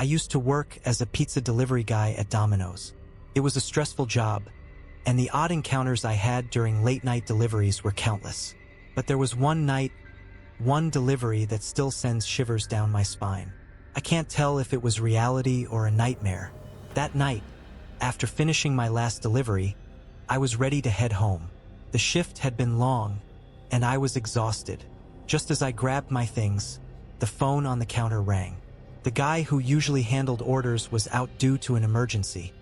I used to work as a pizza delivery guy at Domino's. It was a stressful job, and the odd encounters I had during late-night deliveries were countless. But there was one night, one delivery that still sends shivers down my spine. I can't tell if it was reality or a nightmare. That night, after finishing my last delivery, I was ready to head home. The shift had been long, and I was exhausted. Just as I grabbed my things, the phone on the counter rang. The guy who usually handled orders was out due to an emergency,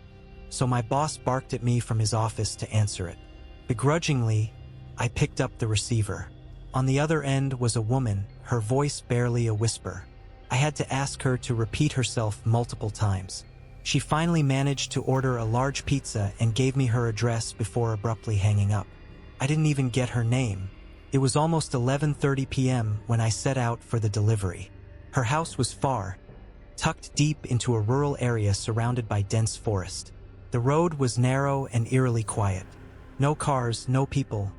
so my boss barked at me from his office to answer it. Begrudgingly, I picked up the receiver. On the other end was a woman, her voice barely a whisper. I had to ask her to repeat herself multiple times. She finally managed to order a large pizza and gave me her address before abruptly hanging up. I didn't even get her name. It was almost 11:30 p.m. when I set out for the delivery. Her house was far, tucked deep into a rural area surrounded by dense forest. The road was narrow and eerily quiet. No cars, no people,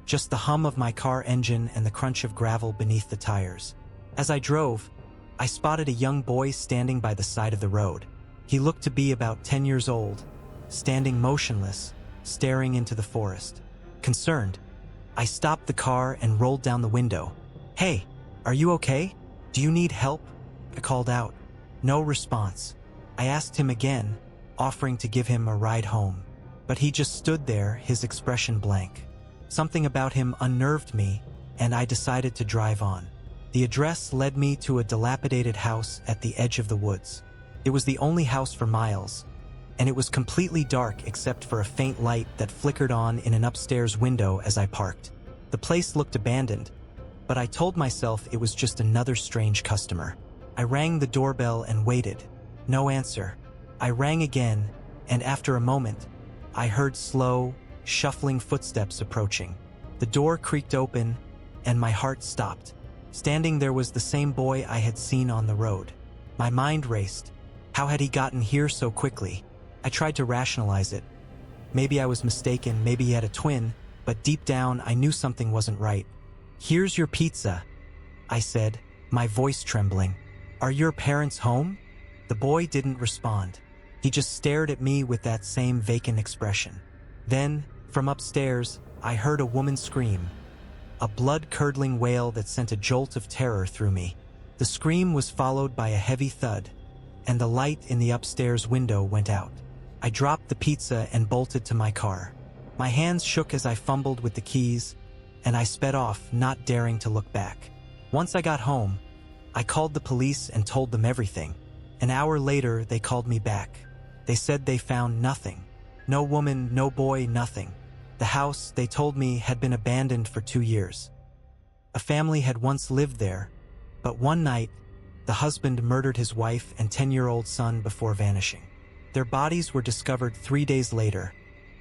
just the hum of my car engine and the crunch of gravel beneath the tires. As I drove, I spotted a young boy standing by the side of the road. He looked to be about 10 years old, standing motionless, staring into the forest. Concerned, I stopped the car and rolled down the window. "Hey, are you okay? Do you need help?" I called out. No response. I asked him again, offering to give him a ride home. But he just stood there, his expression blank. Something about him unnerved me, and I decided to drive on. The address led me to a dilapidated house at the edge of the woods. It was the only house for miles, and it was completely dark except for a faint light that flickered on in an upstairs window as I parked. The place looked abandoned, but I told myself it was just another strange customer. I rang the doorbell and waited. No answer. I rang again, and after a moment, I heard slow, shuffling footsteps approaching. The door creaked open, and my heart stopped. Standing there was the same boy I had seen on the road. My mind raced. How had he gotten here so quickly? I tried to rationalize it. Maybe I was mistaken, maybe he had a twin, but deep down I knew something wasn't right. "Here's your pizza," I said, my voice trembling. "Are your parents home?" The boy didn't respond. He just stared at me with that same vacant expression. Then, from upstairs, I heard a woman scream, a blood-curdling wail that sent a jolt of terror through me. The scream was followed by a heavy thud, and the light in the upstairs window went out. I dropped the pizza and bolted to my car. My hands shook as I fumbled with the keys, and I sped off, not daring to look back. Once I got home, I called the police and told them everything. An hour later, they called me back. They said they found nothing. No woman, no boy, nothing. The house, they told me, had been abandoned for 2 years. A family had once lived there, but one night, the husband murdered his wife and 10-year-old son before vanishing. Their bodies were discovered 3 days later,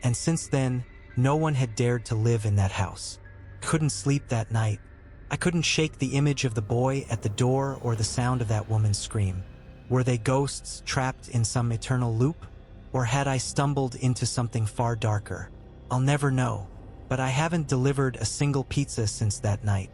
and since then, no one had dared to live in that house. Couldn't sleep that night. I couldn't shake the image of the boy at the door or the sound of that woman's scream. Were they ghosts trapped in some eternal loop? Or had I stumbled into something far darker? I'll never know, but I haven't delivered a single pizza since that night.